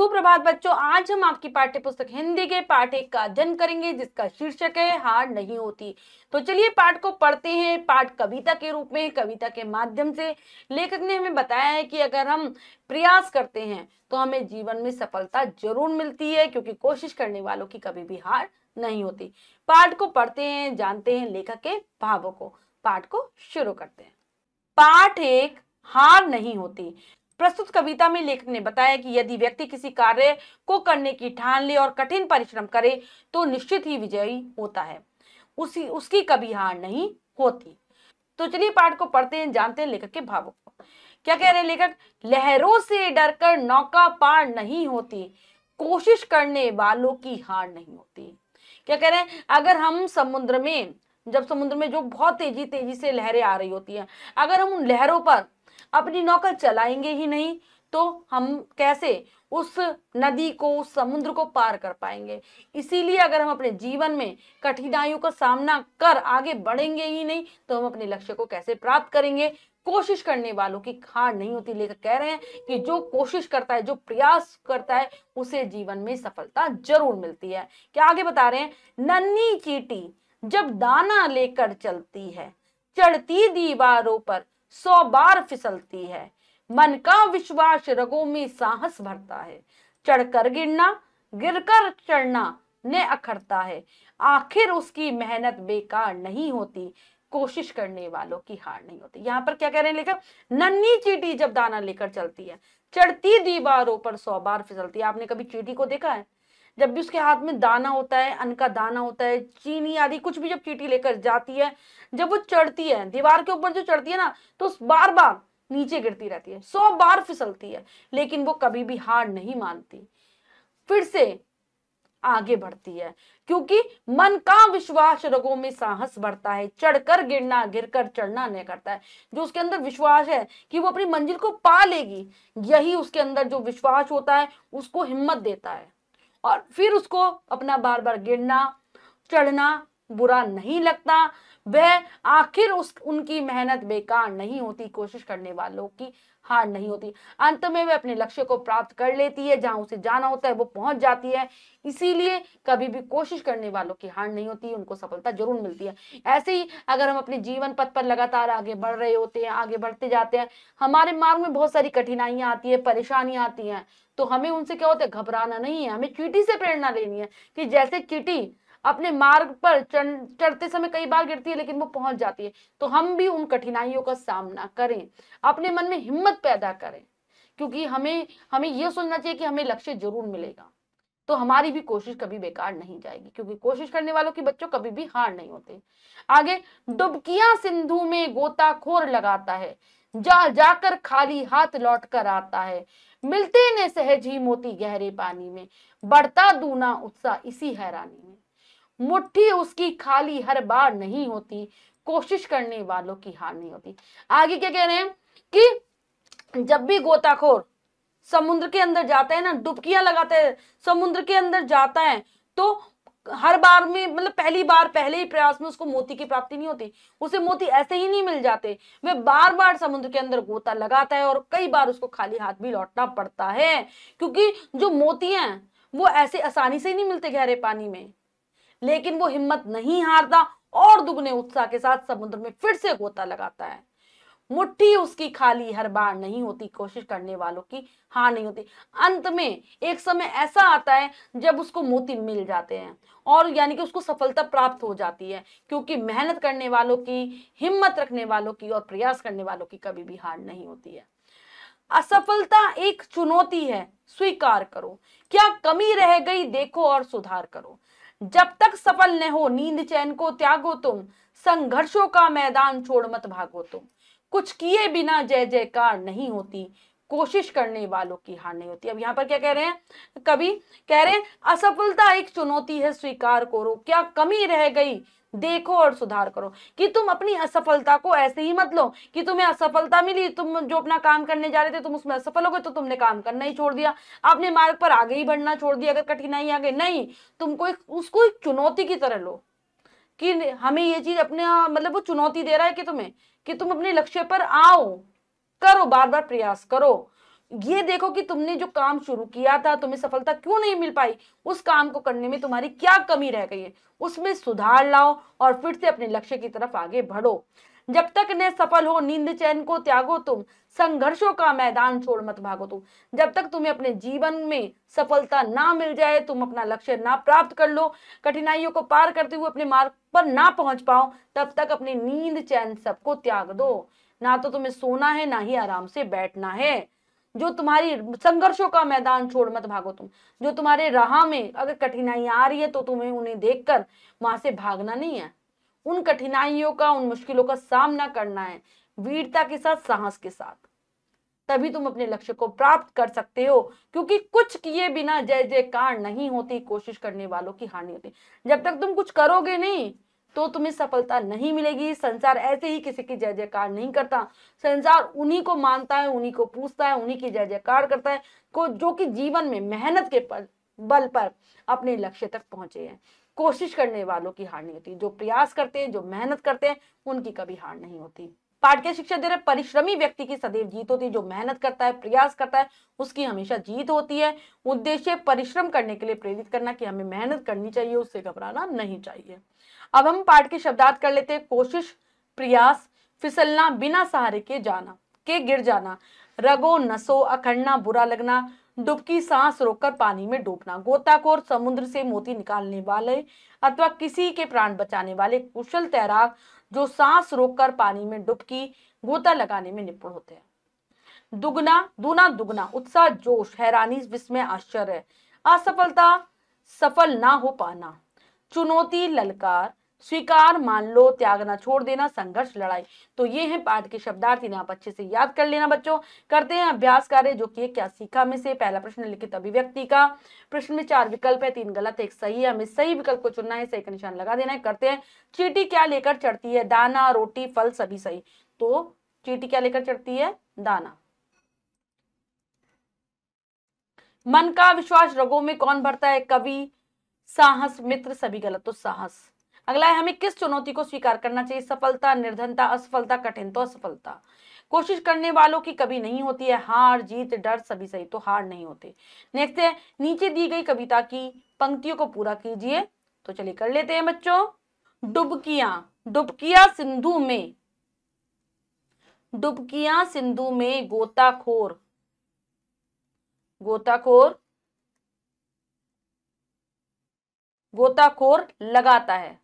सुप्रभात बच्चों, आज हम आपकी पाठ्य पुस्तक हिंदी के पाठ 1 का अध्ययन करेंगे जिसका शीर्षक है हार नहीं होती। तो चलिए पाठ को पढ़ते हैं। पाठ कविता के रूप में, कविता के माध्यम से लेखक ने हमें बताया है कि अगर हम प्रयास करते हैं तो हमें जीवन में सफलता जरूर मिलती है, क्योंकि कोशिश करने वालों की कभी भी हार नहीं होती। पाठ को पढ़ते हैं, जानते हैं लेखक के भावों को। पाठ को शुरू करते हैं। पाठ 1, हार नहीं होती। प्रस्तुत कविता में लेखक ने बताया कि यदि व्यक्ति किसी कार्य को करने की ठान ले और कठिन परिश्रम करे तो निश्चित ही विजयी होता है। उसकी कभी हार नहीं होती। तो चलिए पाठ को पढ़ते हैं, जानते हैं लेखक के भावों को। क्या कह रहे हैं लेखक? लहरों से डरकर नौका पार नहीं होती, कोशिश करने वालों की हार नहीं होती। क्या कह रहे हैं? अगर हम समुद्र में जो बहुत तेजी से लहरें आ रही होती हैं, अगर हम उन लहरों पर अपनी नौका चलाएंगे ही नहीं तो हम कैसे उस नदी को, उस समुद्र को पार कर पाएंगे। इसीलिए अगर हम अपने जीवन में कठिनाइयों का सामना कर आगे बढ़ेंगे ही नहीं तो हम अपने लक्ष्य को कैसे प्राप्त करेंगे। कोशिश करने वालों की हार नहीं होती। लेखक कह रहे हैं कि जो कोशिश करता है, जो प्रयास करता है, उसे जीवन में सफलता जरूर मिलती है। क्या आगे बता रहे हैं? नन्ही चींटी जब दाना लेकर चलती है, चढ़ती दीवारों पर 100 बार फिसलती है। मन का विश्वास रगों में साहस भरता है, चढ़कर गिरना गिरकर चढ़ना ने अखरता है। आखिर उसकी मेहनत बेकार नहीं होती, कोशिश करने वालों की हार नहीं होती। यहाँ पर क्या कह रहे हैं लेखक? नन्ही चींटी जब दाना लेकर चलती है, चढ़ती दीवारों पर 100 बार फिसलती है। आपने कभी चींटी को देखा है? जब भी उसके हाथ में दाना होता है, अन्न का दाना होता है, चीनी आदि कुछ भी जब चींटी लेकर जाती है, जब वो चढ़ती है दीवार के ऊपर, जो चढ़ती है ना, तो बार बार नीचे गिरती रहती है, 100 बार फिसलती है, लेकिन वो कभी भी हार नहीं मानती, फिर से आगे बढ़ती है, क्योंकि मन का विश्वास रगों में साहस बढ़ता है, चढ़कर गिरना गिरकर चढ़ना नहीं करता है। जो उसके अंदर विश्वास है कि वो अपनी मंजिल को पा लेगी, यही उसके अंदर जो विश्वास होता है उसको हिम्मत देता है, और फिर उसको अपना बार बार गिरना चढ़ना बुरा नहीं लगता। वह आखिर उनकी मेहनत बेकार नहीं होती, कोशिश करने वालों की हार नहीं होती। अंत में वह अपने लक्ष्य को प्राप्त कर लेती है, जहां उसे जाना होता है वो पहुंच जाती है। इसीलिए कभी भी कोशिश करने वालों की हार नहीं होती, उनको सफलता जरूर मिलती है। ऐसे ही अगर हम अपने जीवन पथ पर लगातार आगे बढ़ रहे होते हैं, आगे बढ़ते जाते हैं, हमारे मार्ग में बहुत सारी कठिनाइयां आती है, परेशानियां आती हैं, तो हमें उनसे क्या होता है? घबराना नहीं है। हमें चींटी से प्रेरणा लेनी है कि जैसे चींटी अपने मार्ग पर चढ़ते समय कई बार गिरती है लेकिन वो पहुंच जाती है, तो हम भी उन कठिनाइयों का सामना करें, अपने मन में हिम्मत पैदा करें, क्योंकि हमें यह सोचना चाहिए कि हमें लक्ष्य जरूर मिलेगा, तो हमारी भी कोशिश कभी बेकार नहीं जाएगी, क्योंकि कोशिश करने वालों की बच्चों कभी भी हार नहीं होते। आगे, डुबकियां सिंधु में गोताखोर लगाता है, जा जाकर खाली हाथ लौट कर आता है। मिलते ने सहज ही मोती गहरे पानी में, बढ़ता दूना उत्साह इसी हैरानी में। मुट्ठी उसकी खाली हर बार नहीं होती, कोशिश करने वालों की हार नहीं होती। आगे क्या कह रहे हैं कि जब भी गोताखोर समुद्र के अंदर जाता है ना, डुबकियां लगाता है, समुद्र के अंदर जाता है, तो हर बार में, मतलब पहली बार पहले ही प्रयास में उसको मोती की प्राप्ति नहीं होती, उसे मोती ऐसे ही नहीं मिल जाते। वह बार बार समुद्र के अंदर गोता लगाता है और कई बार उसको खाली हाथ भी लौटना पड़ता है, क्योंकि जो मोती हैं वो ऐसे आसानी से ही नहीं मिलते गहरे पानी में। लेकिन वो हिम्मत नहीं हारता और दुगने उत्साह के साथ समुद्र में फिर से गोता लगाता है। मुट्ठी उसकी खाली हर बार नहीं होती, कोशिश करने वालों की हार नहीं होती। अंत में एक समय ऐसा आता है जब उसको मोती मिल जाते हैं, और यानी कि उसको सफलता प्राप्त हो जाती है, क्योंकि मेहनत करने वालों की, हिम्मत रखने वालों की और प्रयास करने वालों की कभी भी हार नहीं होती है। असफलता एक चुनौती है, स्वीकार करो, क्या कमी रह गई देखो और सुधार करो। जब तक सफल न हो नींद चैन को त्यागो तुम, संघर्षों का मैदान छोड़ मत भागो तुम। कुछ किए बिना जय जयकार नहीं होती, कोशिश करने वालों की हार नहीं होती। अब यहाँ पर क्या कह रहे हैं कवि? कह रहे हैं असफलता एक चुनौती है, स्वीकार करो, क्या कमी रह गई देखो और सुधार करो। कि तुम अपनी असफलता को ऐसे ही मत लो कि तुम्हें असफलता मिली, तुम जो अपना काम करने जा रहे थे तुम उसमें असफल हो गए तो तुमने काम करना ही छोड़ दिया, अपने मार्ग पर आगे ही बढ़ना छोड़ दिया अगर कठिनाई आ गई। नहीं, तुमको उसको एक चुनौती की तरह लो कि हमें ये चीज अपने, मतलब वो चुनौती दे रहा है कि तुम्हें, कि तुम अपने लक्ष्य पर आओ, करो, बार बार प्रयास करो। ये देखो कि तुमने जो काम शुरू किया था तुम्हें सफलता क्यों नहीं मिल पाई, उस काम को करने में तुम्हारी क्या कमी रह गई है, उसमें सुधार लाओ और फिर से अपने लक्ष्य की तरफ आगे बढ़ो। जब तक न सफल हो नींद चैन को त्यागो तुम, संघर्षों का मैदान छोड़ मत भागो तुम। जब तक तुम्हें अपने जीवन में सफलता ना मिल जाए, तुम अपना लक्ष्य ना प्राप्त कर लो, कठिनाइयों को पार करते हुए अपने मार्ग पर ना पहुंच पाओ, तब तक अपनी नींद चैन सबको त्याग दो। ना तो तुम्हें सोना है ना ही आराम से बैठना है। जो तुम्हारी संघर्षों का मैदान छोड़ मत भागो तुम। जो तुम्हारे राह में अगर कठिनाइयां आ रही है तो तुम्हें उन्हें देखकर वहां से भागना नहीं है, उन कठिनाइयों का, उन मुश्किलों का सामना करना है वीरता के साथ, साहस के साथ। तभी तुम अपने लक्ष्य को प्राप्त कर सकते हो, क्योंकि कुछ किए बिना जय जयकार नहीं होती, कोशिश करने वालों की हार नहीं होती। जब तक तुम कुछ करोगे नहीं तो तुम्हें सफलता नहीं मिलेगी। संसार ऐसे ही किसी की जय जयकार नहीं करता। संसार उन्हीं को मानता है, उन्हीं को पूछता है, उन्हीं की जय जयकार करता है को जो कि जीवन में मेहनत के बल पर अपने लक्ष्य तक पहुंचे हैं। कोशिश करने वालों की हार नहीं होती। जो प्रयास करते हैं, जो मेहनत करते हैं, उनकी कभी हार नहीं होती। पाठ के शिक्षा दे रहे परिश्रमी व्यक्ति की सदैव जीत होती है। जो मेहनत करता है, प्रयास करता है, उसकी हमेशा जीत होती है। उद्देश्य परिश्रम करने के लिए प्रेरित करना कि हमें मेहनत करनी चाहिए, उससे घबराना नहीं चाहिए। अब हम पाठ के शब्दार्थ कर लेते हैं। कोशिश, प्रयास, फिसलना, बिना सहारे के जाना, के गिर जाना, रगो नसो, अखड़ना, बुरा लगना, डुबकी, सांस रोककर पानी में डूबना, गोताखोर, समुद्र से मोती निकालने वाले अथवा किसी के प्राण बचाने वाले कुशल तैराक जो सांस रोककर पानी में डुबकी, गोता लगाने में निपुण होते हैं। दुगना, दूना, दुगना, उत्साह, जोश, हैरानी, विस्मय, आश्चर्य, असफलता, सफल ना हो पाना, चुनौती, ललकार, स्वीकार, मान लो, त्यागना, छोड़ देना, संघर्ष, लड़ाई। तो ये हैं पाठ के शब्दार्थ, इन्हें आप अच्छे से याद कर लेना बच्चों। करते हैं अभ्यास कार्य, जो कि क्या सीखा में से। पहला प्रश्न लिखित अभिव्यक्ति का। प्रश्न में 4 विकल्प है, 3 गलत, 1 सही है। हमें सही विकल्प को चुनना है, सही का निशान लगा देना है। करते हैं। चींटी क्या लेकर चढ़ती है? दाना, रोटी, फल, सभी सही। तो चींटी क्या लेकर चढ़ती है? दाना। मन का विश्वास रगों में कौन भरता है? कवि, साहस, मित्र, सभी गलत। तो साहस। अगला है, हमें किस चुनौती को स्वीकार करना चाहिए? सफलता, निर्धनता, असफलता, कठिन। तो असफलता। कोशिश करने वालों की कभी नहीं होती है हार, जीत, डर, सभी सही। तो हार नहीं होती। नेक्स्ट है, नीचे दी गई कविता की पंक्तियों को पूरा कीजिए। तो चलिए कर लेते हैं बच्चों। डुबकियां, डुबकियां सिंधु में, डुबकियां सिंधु में, गोताखोर, गोताखोर, गोताखोर लगाता है।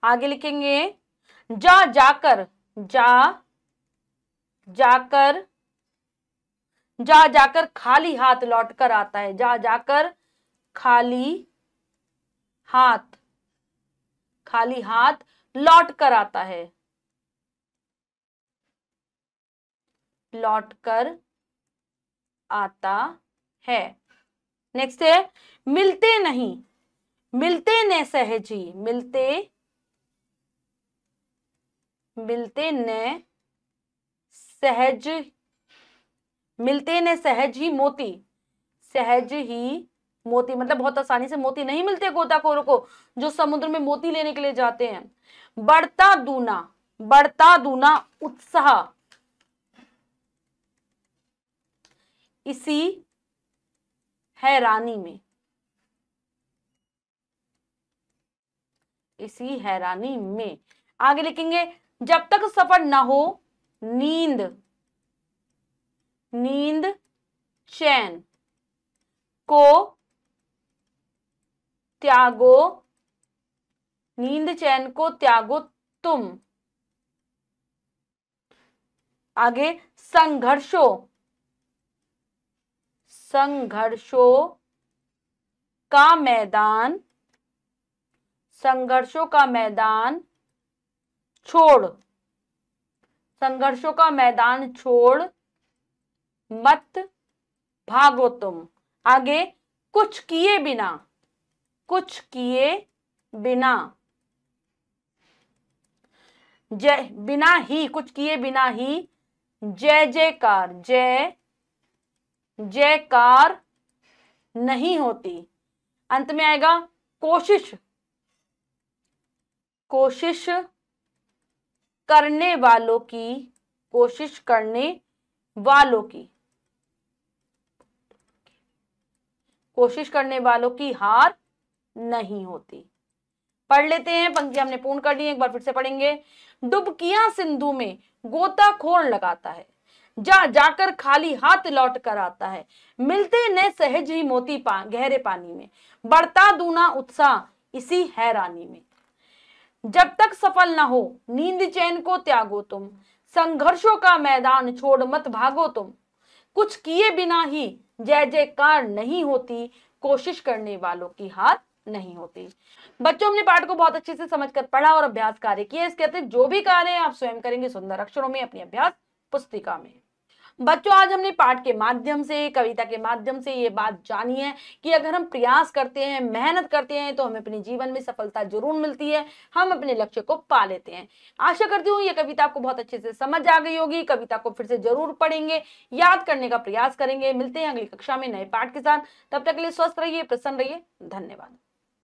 आगे लिखेंगे, जा जाकर, जा जाकर, जा जाकर खाली हाथ लौट कर आता है। जा जाकर खाली हाथ, खाली हाथ लौट कर आता है, लौट कर आता है। नेक्स्ट है, मिलते नहीं, मिलते न सहज ही, मिलते, मिलते न सहज, मिलते न सहज ही मोती, सहज ही मोती मतलब बहुत आसानी से मोती नहीं मिलते गोताखोरों को जो समुद्र में मोती लेने के लिए जाते हैं। बढ़ता दूना, बढ़ता दूना उत्साह, इसी हैरानी में, इसी हैरानी में। आगे लिखेंगे, जब तक सफर ना हो नींद, नींद चैन को त्यागो, नींद चैन को त्यागो तुम। आगे, संघर्षों, संघर्षों का मैदान, संघर्षों का मैदान छोड़, संघर्षों का मैदान छोड़ मत भागो तुम। आगे, कुछ किए बिना, कुछ किए बिना, जय बिना ही, कुछ किए बिना ही जय जयकार, जय जयकार नहीं होती। अंत में आएगा, कोशिश, कोशिश करने वालों की, कोशिश करने वालों की, कोशिश करने वालों की हार नहीं होती। पढ़ लेते हैं, पंक्ति हमने पूर्ण कर ली, एक बार फिर से पढ़ेंगे। डुबकियां सिंधु में गोताखोर लगाता है, जा जाकर खाली हाथ लौट कर आता है, मिलते न सहज ही मोती गहरे पानी में, बढ़ता दूना उत्साह इसी हैरानी में। जब तक सफल ना हो नींद चैन को त्यागो तुम, संघर्षों का मैदान छोड़ मत भागो तुम, कुछ किए बिना ही जय जयकार नहीं होती, कोशिश करने वालों की हार नहीं होती। बच्चों, हमने पाठ को बहुत अच्छे से समझकर पढ़ा और अभ्यास कार्य किए। इसके अतिरिक्त जो भी कार्य आप स्वयं करेंगे सुंदर अक्षरों में अपनी अभ्यास पुस्तिका में। बच्चों, आज हमने पाठ के माध्यम से, कविता के माध्यम से ये बात जानी है कि अगर हम प्रयास करते हैं, मेहनत करते हैं तो हमें अपने जीवन में सफलता जरूर मिलती है, हम अपने लक्ष्य को पा लेते हैं। आशा करती हूँ ये कविता आपको बहुत अच्छे से समझ आ गई होगी। कविता को फिर से जरूर पढ़ेंगे, याद करने का प्रयास करेंगे। मिलते हैं अगली कक्षा में नए पाठ के साथ। तब तक के लिए स्वस्थ रहिए, प्रसन्न रहिए। धन्यवाद।